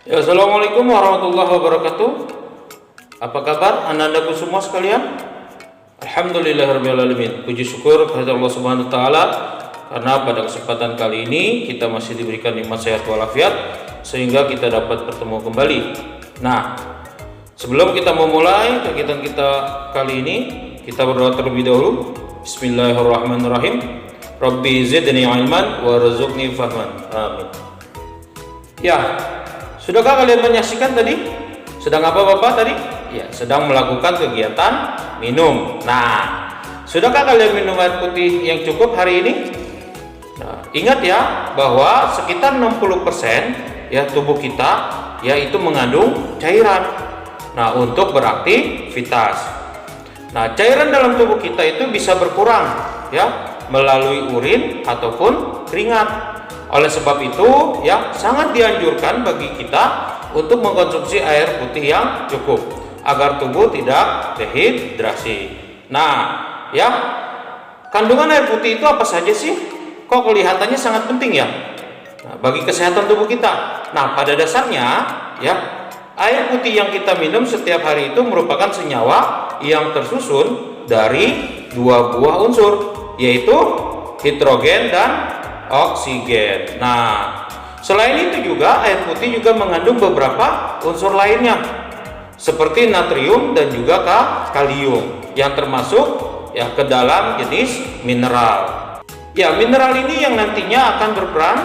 Ya, Assalamualaikum warahmatullahi wabarakatuh. Apa kabar anak-anakku semua sekalian? Alhamdulillahirrahmanirrahim. Puji syukur kepada Allah Subhanahu wa taala karena pada kesempatan kali ini kita masih diberikan nikmat sehat walafiat sehingga kita dapat bertemu kembali. Nah, sebelum kita memulai kegiatan kita kali ini, kita berdoa terlebih dahulu. Bismillahirrahmanirrahim. Rabbi zidni ilman warzuqni fahman. Amin. Ya, sudahkah kalian menyaksikan tadi? Sedang apa Bapak tadi? Ya, sedang melakukan kegiatan minum. Nah, sudahkah kalian minum air putih yang cukup hari ini? Nah, ingat ya bahwa sekitar 60% ya tubuh kita ya itu mengandung cairan. Nah, untuk beraktivitas. Nah, cairan dalam tubuh kita itu bisa berkurang ya melalui urin ataupun keringat. Oleh sebab itu ya sangat dianjurkan bagi kita untuk mengkonsumsi air putih yang cukup agar tubuh tidak dehidrasi. Nah ya, kandungan air putih itu apa saja sih? Kok kelihatannya sangat penting ya bagi kesehatan tubuh kita. Nah, pada dasarnya ya air putih yang kita minum setiap hari itu merupakan senyawa yang tersusun dari dua buah unsur, yaitu hidrogen dan oksigen. Nah, selain itu juga air putih juga mengandung beberapa unsur lainnya seperti natrium dan juga kalium yang termasuk ya ke dalam jenis mineral. Ya, mineral ini yang nantinya akan berperan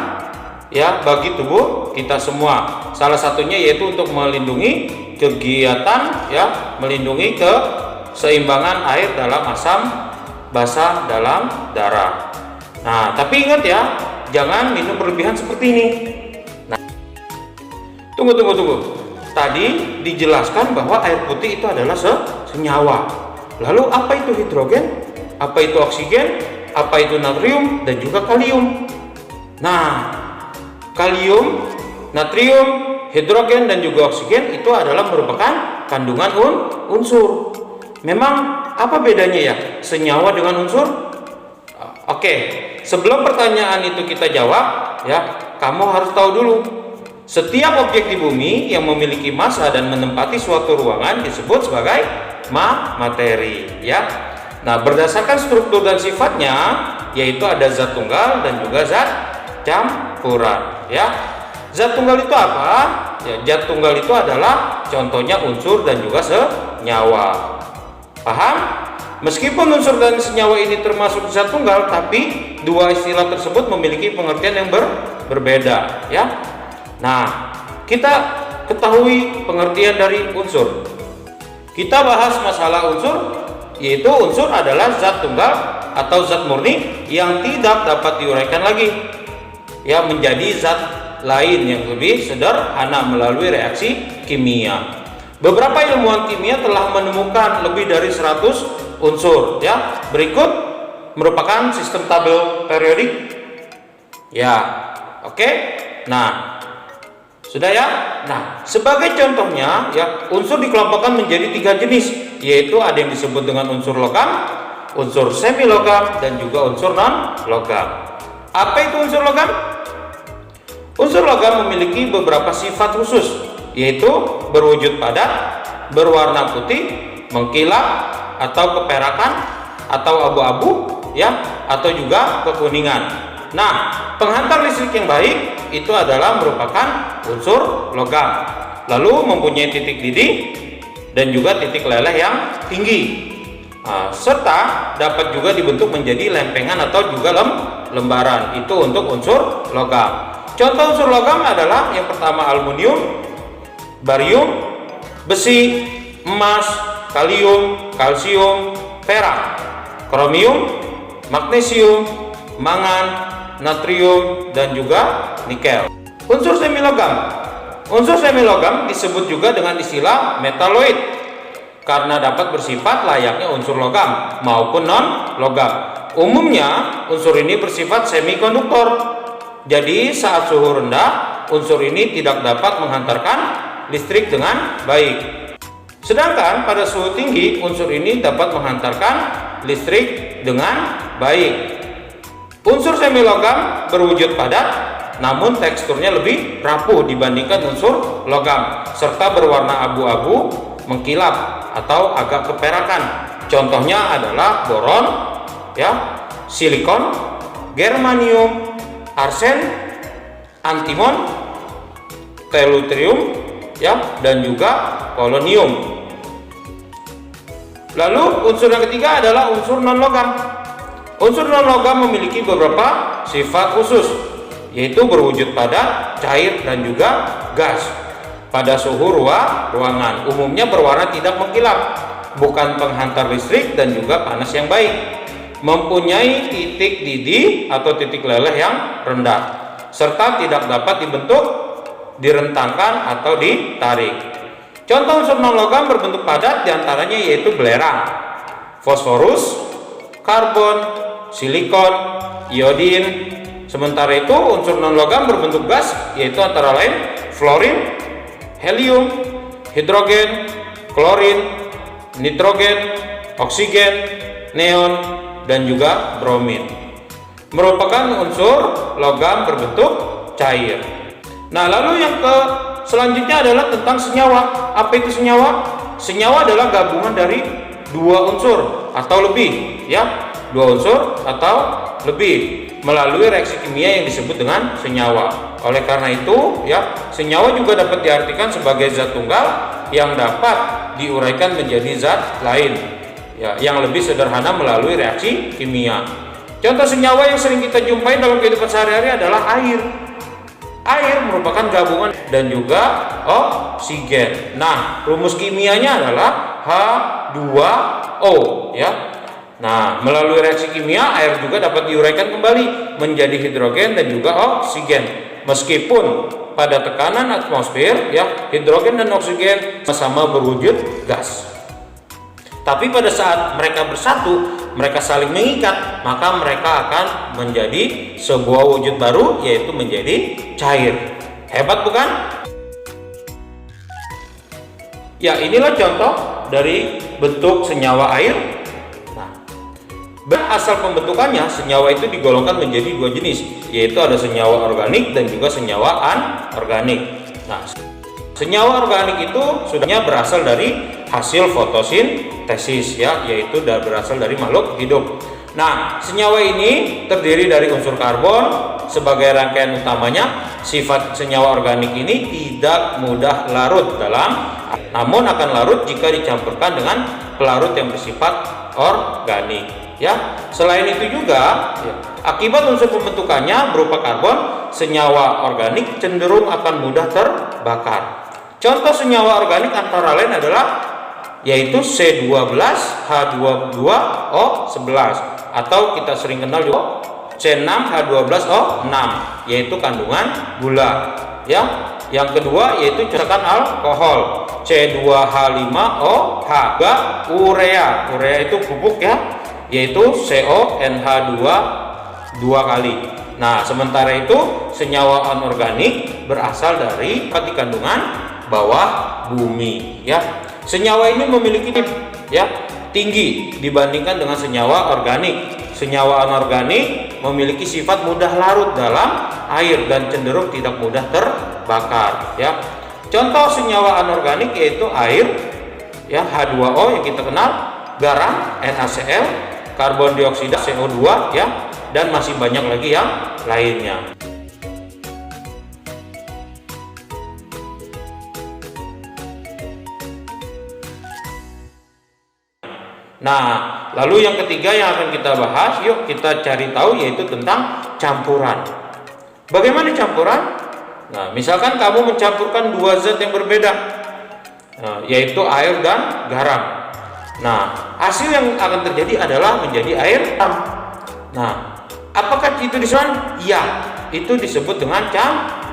ya bagi tubuh kita semua. Salah satunya yaitu untuk melindungi kegiatan ya melindungi keseimbangan air dalam asam basa dalam darah. Nah, tapi ingat ya, jangan minum berlebihan seperti ini. Nah, tunggu. Tadi dijelaskan bahwa air putih itu adalah senyawa. Lalu apa itu hidrogen? Apa itu oksigen? Apa itu natrium dan juga kalium? Nah, kalium, natrium, hidrogen dan juga oksigen itu adalah merupakan kandungan unsur. Memang apa bedanya ya senyawa dengan unsur? Oke, sebelum pertanyaan itu kita jawab, ya, kamu harus tahu dulu. Setiap objek di bumi yang memiliki massa dan menempati suatu ruangan disebut sebagai materi, ya. Nah, berdasarkan struktur dan sifatnya, yaitu ada zat tunggal dan juga zat campuran, ya. Zat tunggal itu apa? Ya, zat tunggal itu adalah contohnya unsur dan juga senyawa. Paham? Meskipun unsur dan senyawa ini termasuk zat tunggal, tapi dua istilah tersebut memiliki pengertian yang berbeda, ya. Nah, kita ketahui pengertian dari unsur. Kita bahas masalah unsur, yaitu unsur adalah zat tunggal atau zat murni yang tidak dapat diuraikan lagi, ya, menjadi zat lain yang lebih sederhana melalui reaksi kimia. Beberapa ilmuwan kimia telah menemukan lebih dari 100 unsur, ya. Berikut merupakan sistem tabel periodik, ya. Oke. Nah, sudah ya. Nah, sebagai contohnya ya, unsur dikelompokkan menjadi 3 jenis, yaitu ada yang disebut dengan unsur logam, unsur semi logam dan juga unsur non logam. Apa itu unsur logam? Unsur logam memiliki beberapa sifat khusus, yaitu berwujud padat, berwarna putih, mengkilap atau keperakan atau abu-abu, ya, atau juga kekuningan. Nah, penghantar listrik yang baik itu adalah merupakan unsur logam, lalu mempunyai titik didih dan juga titik leleh yang tinggi, serta dapat juga dibentuk menjadi lempengan atau juga lembaran. Itu untuk unsur logam. Contoh unsur logam adalah yang pertama aluminium, barium, besi, emas, kalium, kalsium, perak, kromium, magnesium, mangan, natrium dan juga nikel. Unsur semilogam. Unsur semilogam disebut juga dengan istilah metaloid karena dapat bersifat layaknya unsur logam maupun non logam. Umumnya unsur ini bersifat semikonduktor. Jadi saat suhu rendah, unsur ini tidak dapat menghantarkan listrik dengan baik. Sedangkan pada suhu tinggi, unsur ini dapat menghantarkan listrik dengan baik. Unsur semilogam berwujud padat, namun teksturnya lebih rapuh dibandingkan unsur logam, serta berwarna abu-abu, mengkilap atau agak keperakan. Contohnya adalah boron, ya, silikon, germanium, arsen, antimon, tellurium, ya, dan juga polonium. Lalu unsur yang ketiga adalah unsur non-logam. Unsur non-logam memiliki beberapa sifat khusus, yaitu berwujud padat, cair, dan juga gas pada suhu ruangan. Umumnya berwarna tidak mengkilap, bukan penghantar listrik, dan juga panas yang baik. Mempunyai titik didih atau titik leleh yang rendah, serta tidak dapat dibentuk, direntangkan, atau ditarik. Contoh unsur non-logam berbentuk padat diantaranya yaitu belerang, fosforus, karbon, silikon, iodin. Sementara itu unsur non-logam berbentuk gas yaitu antara lain fluorin, helium, hidrogen, klorin, nitrogen, oksigen, neon, dan juga bromin. Merupakan unsur logam berbentuk cair. Nah, lalu yang selanjutnya adalah tentang senyawa. Apa itu senyawa? Senyawa adalah gabungan dari dua unsur atau lebih, ya, dua unsur atau lebih melalui reaksi kimia yang disebut dengan senyawa. Oleh karena itu, ya, senyawa juga dapat diartikan sebagai zat tunggal yang dapat diuraikan menjadi zat lain, ya, yang lebih sederhana melalui reaksi kimia. Contoh senyawa yang sering kita jumpai dalam kehidupan sehari-hari adalah air. Air merupakan gabungan dan juga oksigen. Nah, rumus kimianya adalah H2O, ya. Nah, melalui reaksi kimia air juga dapat diuraikan kembali menjadi hidrogen dan juga oksigen. Meskipun pada tekanan atmosfer, ya, hidrogen dan oksigen sama-sama berwujud gas. Tapi pada saat mereka bersatu, mereka saling mengikat, maka mereka akan menjadi sebuah wujud baru, yaitu menjadi cair. Hebat bukan? Ya, inilah contoh dari bentuk senyawa air. Nah, asal pembentukannya senyawa itu digolongkan menjadi dua jenis, yaitu ada senyawa organik dan juga senyawa anorganik. Nah, senyawa organik itu sudahnya berasal dari hasil fotosintesis, ya, yaitu berasal dari makhluk hidup. Nah, senyawa ini terdiri dari unsur karbon sebagai rangkaian utamanya. Sifat senyawa organik ini tidak mudah larut dalam, namun akan larut jika dicampurkan dengan pelarut yang bersifat organik, ya. Selain itu juga, ya, akibat unsur pembentukannya berupa karbon, senyawa organik cenderung akan mudah terbakar. Contoh senyawa organik antara lain adalah yaitu C12H22O11 atau kita sering kenal juga C6H12O6, yaitu kandungan gula, ya. Yang kedua yaitu misalkan alkohol, C2H5OH, urea. Urea itu pupuk, ya, yaitu CONH2 dua kali. Nah, sementara itu senyawa anorganik berasal dari kandungan bawah bumi, ya. Senyawa ini memiliki, ya, tinggi dibandingkan dengan senyawa organik. Senyawa anorganik memiliki sifat mudah larut dalam air dan cenderung tidak mudah terbakar, ya. Contoh senyawa anorganik yaitu air, ya, H2O yang kita kenal, garam NaCl, karbon dioksida CO2, ya, dan masih banyak lagi yang lainnya. Nah, lalu yang ketiga yang akan kita bahas, yuk kita cari tahu, yaitu tentang campuran. Bagaimana campuran? Nah, misalkan kamu mencampurkan dua zat yang berbeda, yaitu air dan garam. Nah, hasil yang akan terjadi adalah menjadi air hitam. Nah, apakah itu disebut? Ya, itu disebut dengan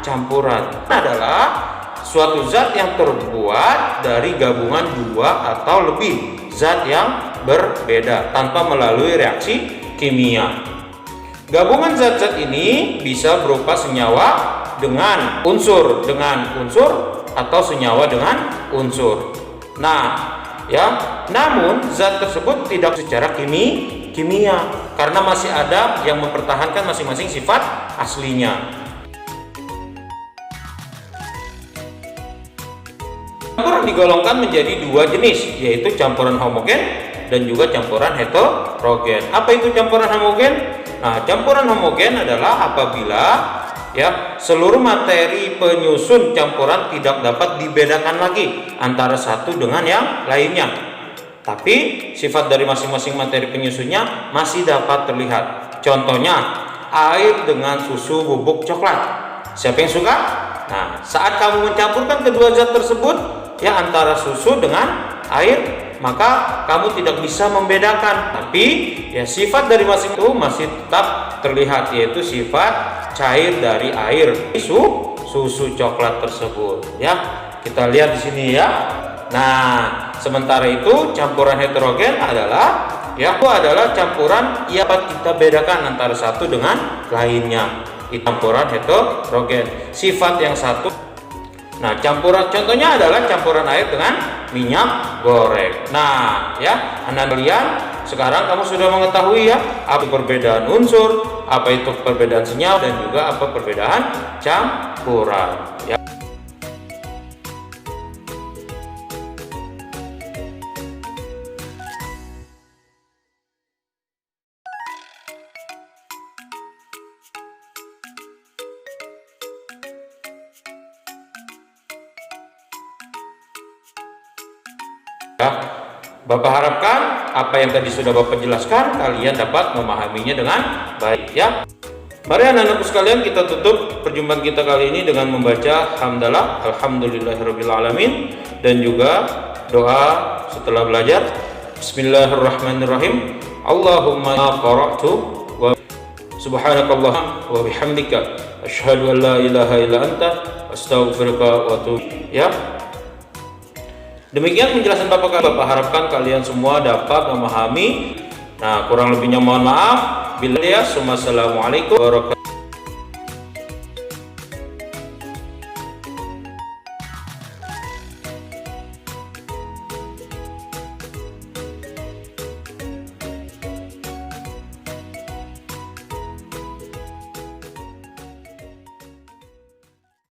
campuran. Adalah suatu zat yang terbuat dari gabungan dua atau lebih zat yang berbeda tanpa melalui reaksi kimia. Gabungan zat-zat ini bisa berupa senyawa dengan unsur atau senyawa dengan unsur. Nah, ya, namun zat tersebut tidak secara kimia karena masih ada yang mempertahankan masing-masing sifat aslinya. Campuran digolongkan menjadi dua jenis, yaitu campuran homogen dan juga campuran heterogen. Apa itu campuran homogen? Nah, campuran homogen adalah apabila seluruh materi penyusun campuran tidak dapat dibedakan lagi antara satu dengan yang lainnya, tapi sifat dari masing-masing materi penyusunnya masih dapat terlihat. Contohnya, air dengan susu bubuk coklat. Siapa yang suka? Nah, saat kamu mencampurkan kedua zat tersebut, antara susu dengan air, maka kamu tidak bisa membedakan. Tapi sifat dari masing itu masih tetap terlihat, yaitu sifat cair dari air susu coklat tersebut. Kita lihat di sini ya. Nah, sementara itu campuran heterogen adalah itu adalah campuran yang dapat kita bedakan antara satu dengan lainnya. Itu campuran heterogen. Sifat yang satu. Nah, campuran contohnya adalah campuran air dengan minyak goreng. Nah, kalian sekarang kamu sudah mengetahui apa perbedaan unsur, apa itu perbedaan senyawa, dan juga apa perbedaan campuran. Bapak harapkan apa yang tadi sudah Bapak jelaskan kalian dapat memahaminya dengan baik ya. Mari anak-anakku sekalian, kita tutup perjumpaan kita kali ini dengan membaca hamdalah alhamdulillahirabbil alamin dan juga doa setelah belajar. Bismillahirrahmanirrahim. Allahumma qara'tu wa subhanakallah wa bihamdika asyhadu an la ilaha illa anta astaghfiruka wa atubu ya. Demikian penjelasan Bapak harapkan kalian semua dapat memahami. Nah, kurang lebihnya mohon maaf. Assalamualaikum warahmatullahi wabarakatuh.